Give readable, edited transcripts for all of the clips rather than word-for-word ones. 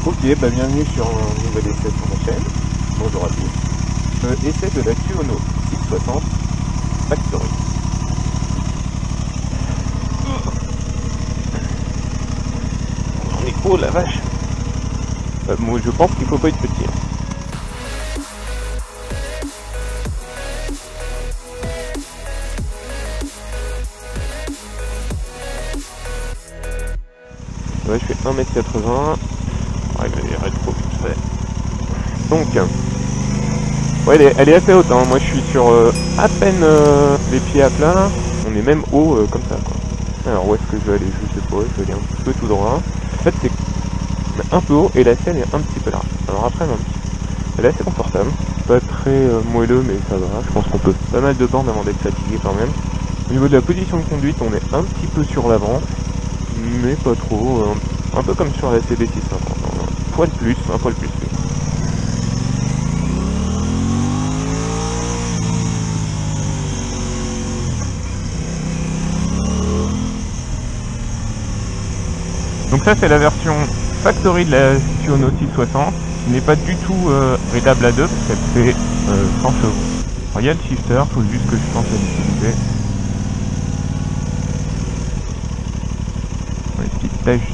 Ok, bah bienvenue sur un nouvel essai sur ma chaîne. Bonjour à tous. Essai de la Tuono 660 Factory. On est haut la vache. Moi je pense qu'il faut pas être petit. Ouais, je fais 1m80. Ouais, il est rétro vite fait. Donc, ouais, elle est assez haute, hein. Moi je suis sur à peine les pieds à plat. On est même haut comme ça, quoi. Alors où est-ce que je vais aller? Je sais pas, je vais aller un petit peu tout droit. En fait c'est un peu haut et la selle est un petit peu large. Alors après, elle est assez confortable. Pas très moelleux, mais ça va. Je pense qu'on peut pas mal de bornes avant d'être fatigué quand même. Au niveau de la position de conduite, on est un petit peu sur l'avant, mais pas trop. Un peu comme sur la CB650. Un poil plus, un poil plus. Donc ça c'est la version factory de la Tuono 660, qui n'est pas du tout réglable à 2 parce qu'elle fait 100 chevaux. Alors il y a le shifter, faut juste que je pense à l'utiliser. Les petites taches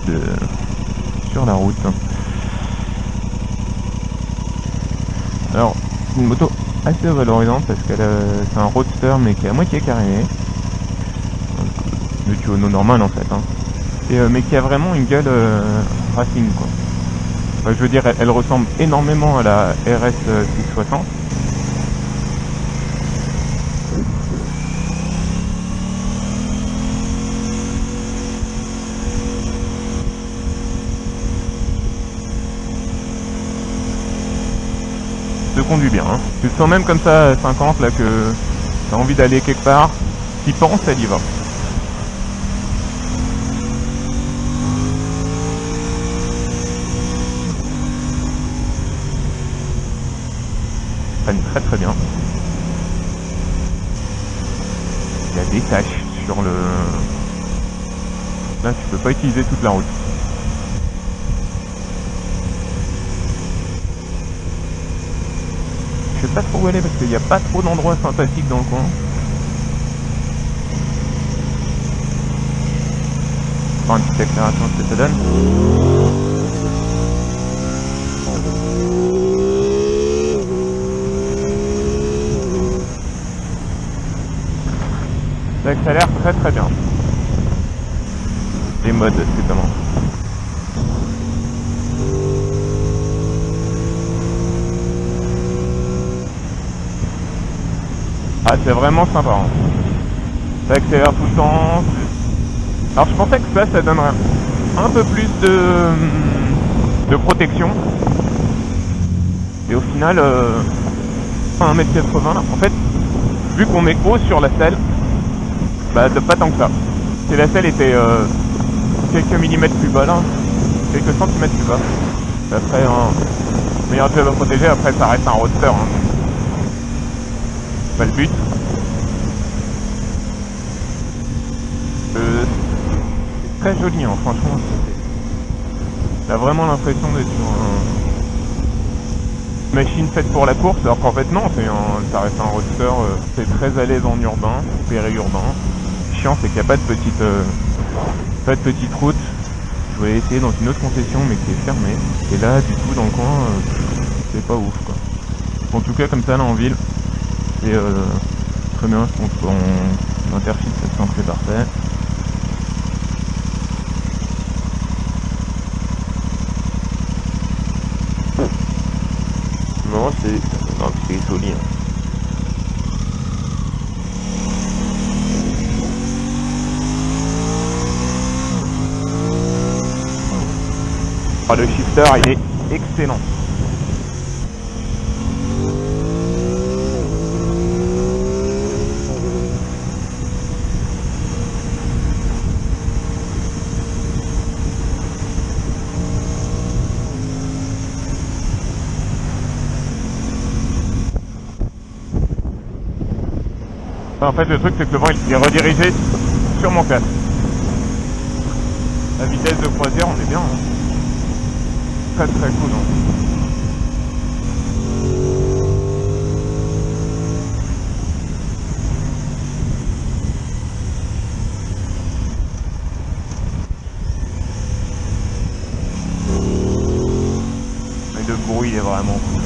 sur la route. Alors c'est une moto assez valorisante parce qu'elle c'est un roadster mais qui est à moitié caréné. Le Tuono normal en fait, hein. Mais qui a vraiment une gueule racing, quoi. Enfin, je veux dire, elle ressemble énormément à la RS 660. Se conduit bien, hein. Tu te sens même comme ça à 50 là que t'as envie d'aller quelque part. T'y penses, elle y va. Très très bien. Il y a des taches sur le... Là tu peux pas utiliser toute la route. Je sais pas trop où aller parce qu'il n'y a pas trop d'endroits sympathiques dans le coin. Faire une petite accélération, ce que ça donne. Ça a l'air très très bien. Les modes, c'est comment? Ah, c'est vraiment sympa, hein. Ça accélère tout le temps. Alors je pensais que ça donnerait un peu plus de protection. Et au final, 1m80, en fait, vu qu'on est haut sur la selle, bah pas tant que ça. Si la selle était quelques millimètres plus bas là, quelques centimètres plus bas, ça serait un meilleur job à protéger. Après ça reste un roadster, hein. C'est pas le but. C'est très joli, hein, franchement. T'as vraiment l'impression d'être sur une machine faite pour la course, alors qu'en fait non, ça reste un roadster. C'est très à l'aise en urbain, périurbain. Chiant, c'est qu'il n'y a pas de petite route. Je voulais essayer dans une autre concession mais qui est fermée. Et là du coup dans le coin c'est pas ouf, quoi. En tout cas comme ça là en ville c'est très bien. Je pense qu'en interfit ça sent que c'est parfait. Non c'est solide, hein. Le shifter il est excellent. En fait le truc c'est que le vent il est redirigé sur mon casque. La vitesse de croisière on est bien, hein. très très cool. Hein. Mais le bruit il est vraiment cool.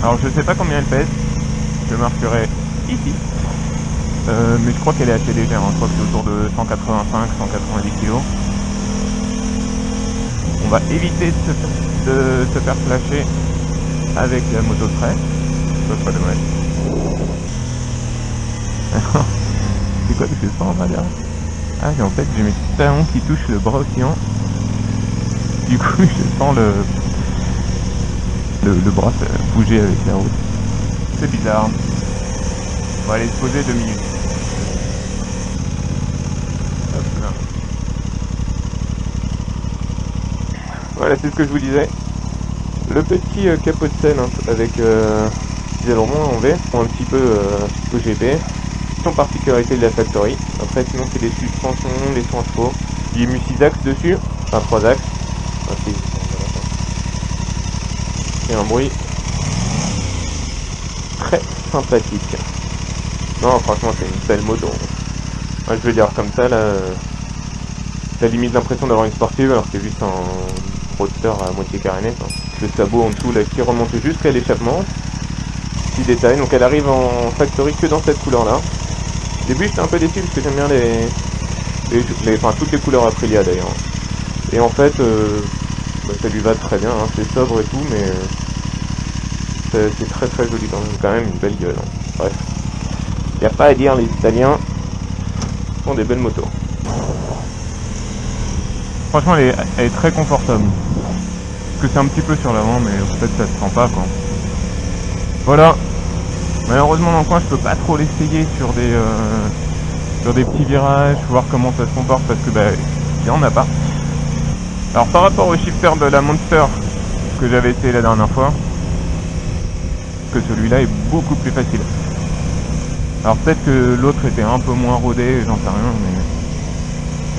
Alors je sais pas combien elle pèse, je marquerai ici. Mais je crois qu'elle est assez légère, hein. Je crois que c'est autour de 185-190 kg. On va éviter de se faire flasher avec la moto de près. Ça serait dommage. C'est quoi que je sens là derrière? Ah, et en fait j'ai mes talons qui touchent le bras océan. Du coup je sens le bras bouger avec la route. C'est bizarre. On va aller se poser 2 minutes. Hop là. Voilà, c'est ce que je vous disais. Le petit capot de selle hein, avec des ailerons en V, un petit peu OGP. Son particularité de la Factory. Après sinon c'est des suspensions, des soins chevaux. Il y a mis 6 axes dessus, enfin 3 axes. Et un bruit très sympathique. Non franchement c'est une belle moto. Moi je veux dire comme ça là, ça limite l'impression d'avoir une sportive alors que c'est juste un roadster à moitié caréné. Le sabot en dessous là qui remonte jusqu'à l'échappement. Petit détail, donc elle arrive en Factory que dans cette couleur là. Au début j'étais un peu déçu parce que j'aime bien toutes les couleurs Aprilia d'ailleurs. Et en fait ça lui va très bien, hein. C'est sobre et tout mais c'est très très joli quand même une belle gueule. Hein. Bref, il n'y a pas à dire, les Italiens font des belles motos. Franchement elle est très confortable. Parce que c'est un petit peu sur l'avant mais en fait ça se sent pas quoi. Voilà. Malheureusement dans le coin je peux pas trop l'essayer sur des petits virages, voir comment ça se comporte parce que il y en a pas. Alors par rapport au shifter de la Monster que j'avais essayé la dernière fois, que celui-là est beaucoup plus facile. Alors peut-être que l'autre était un peu moins rodé, j'en sais rien,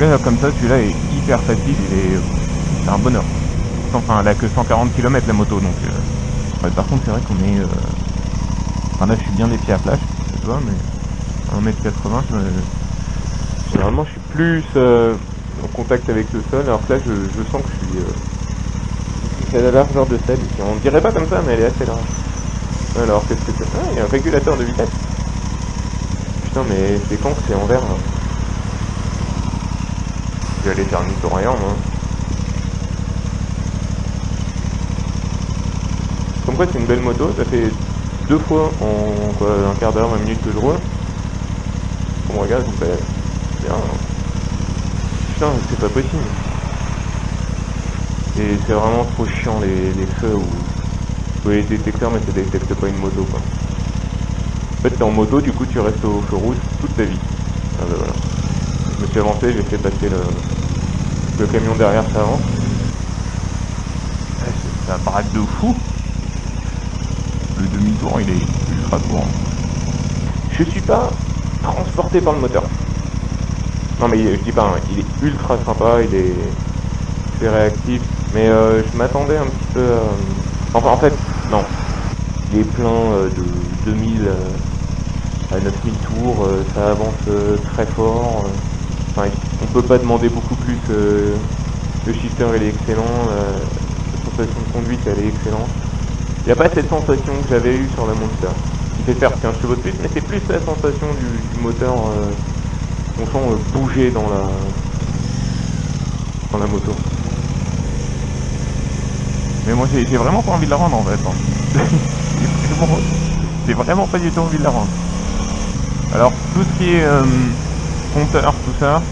mais là, comme ça celui-là est hyper facile, c'est un bonheur. Enfin elle a que 140 km la moto donc par contre c'est vrai qu'on est enfin là je suis bien les pieds à plat, je sais pas mais 1m80 généralement je suis plus en contact avec le sol alors que là je sens que je suis c'est la largeur de selle, on dirait pas comme ça mais elle est assez large. Alors qu'est-ce que c'est? Ah il y a un régulateur de vitesse. Putain mais c'est con que c'est en vert là. Je vais aller faire une tour ailleurs moi. Comme quoi c'est une belle moto, ça fait 2 fois en quoi, un quart d'heure, 20 minutes que je roule. On regarde, je me fais bien. Putain c'est pas possible. Et c'est vraiment trop chiant les feux où vous voyez les détecteurs mais ça détecte pas une moto quoi. En fait t'es en moto du coup tu restes au feu rouge toute ta vie. Ah bah voilà. Je me suis avancé, j'ai fait passer le camion derrière ça avance. Ça braque de fou. Le demi-tour il est ultra court. Je suis pas transporté par le moteur. Non mais je dis pas, hein, il est ultra sympa, il est très réactif. Mais je m'attendais un petit peu enfin en fait, non. Il est plein de 2000 à 9000 tours, ça avance très fort. Enfin, on peut pas demander beaucoup plus. Le shifter il est excellent, la sensation de conduite elle est excellente. Il n'y a pas cette sensation que j'avais eue sur la Monster. Il fait faire 15 chevaux de plus, mais c'est plus la sensation du moteur qu'on sent bouger dans la moto. Mais moi j'ai vraiment pas envie de la rendre en fait. Hein. J'ai vraiment pas du tout envie de la rendre. Alors tout ce qui est compteur, tout ça,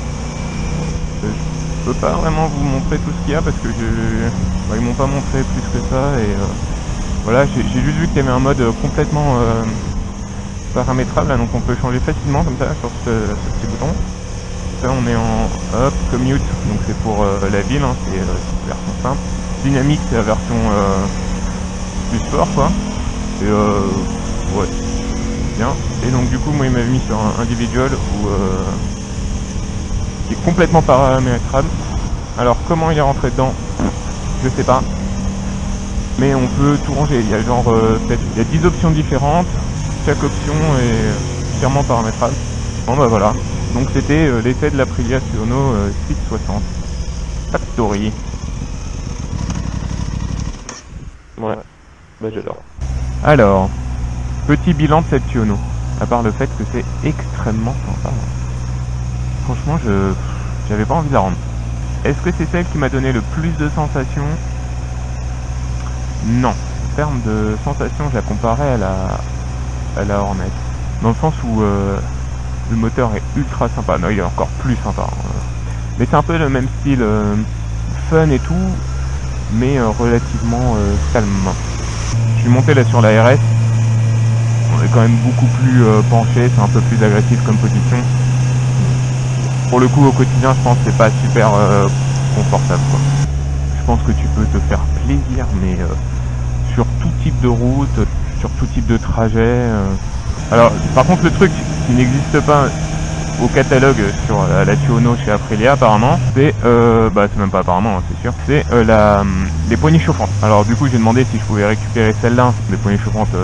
je peux pas vraiment vous montrer tout ce qu'il y a parce que ils m'ont pas montré plus que ça et voilà, j'ai juste vu qu'il y avait un mode complètement paramétrable là, donc on peut changer facilement comme ça sur ce petit bouton. Là on est en commute, donc c'est pour la ville, hein, c'est la version simple. Dynamique c'est la version plus sport quoi. Et ouais, bien. Et donc du coup moi il m'avait mis sur un individual où qui est complètement paramétrable. Alors comment il est rentré dedans, je sais pas. Mais on peut tout ranger, il y a genre peut-être il y a 10 options différentes, chaque option est entièrement paramétrable. Bon bah voilà, donc c'était l'essai de l'Aprilia Tuono 660 Factory. Ouais, bah j'adore. Alors, petit bilan de cette Tuono, à part le fait que c'est extrêmement sympa. Franchement, j'avais pas envie de la rendre. Est-ce que c'est celle qui m'a donné le plus de sensations? Non. En termes de sensations, je la comparais à la Hornet. Dans le sens où le moteur est ultra sympa. Non, il est encore plus sympa. Mais c'est un peu le même style fun et tout, mais relativement calme. Je suis monté là sur la RS. On est quand même beaucoup plus penché, c'est un peu plus agressif comme position. Pour le coup, au quotidien, je pense que c'est pas super confortable, quoi. Je pense que tu peux te faire plaisir, mais sur tout type de route, sur tout type de trajet. Alors, par contre, le truc qui n'existe pas au catalogue sur la Tuono chez Aprilia, apparemment, c'est, bah c'est même pas apparemment, hein, c'est sûr, c'est les poignées chauffantes. Alors du coup, j'ai demandé si je pouvais récupérer celle-là, des poignées chauffantes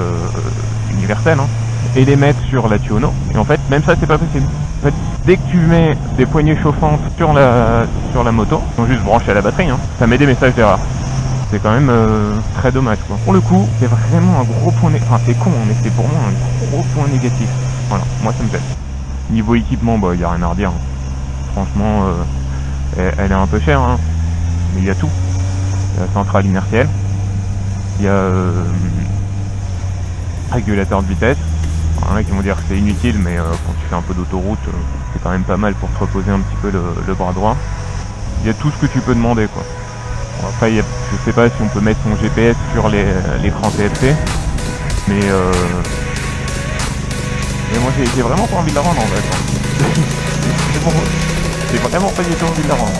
universelles, hein, et les mettre sur la Tuono. Et en fait, même ça, c'est pas possible. En fait, dès que tu mets des poignées chauffantes sur la moto, ils sont juste branchés à la batterie, hein, ça met des messages d'erreur. C'est quand même très dommage, quoi. Pour le coup, c'est vraiment un gros point négatif. Enfin, c'est con, mais c'est pour moi un gros point négatif. Voilà, moi ça me plaît. Niveau équipement, bah il y a rien à redire. Franchement, elle est un peu chère, hein, mais il y a tout. Il y a la centrale inertielle, il y a régulateur de vitesse. Il y en a qui vont dire que c'est inutile, mais quand tu fais un peu d'autoroute, c'est quand même pas mal pour te reposer un petit peu le bras droit. Il y a tout ce que tu peux demander, quoi. Bon, après, je sais pas si on peut mettre son GPS sur l'écran TFT, mais moi j'ai vraiment pas envie de la rendre en fait. C'est bon, j'ai vraiment pas du tout envie de la rendre.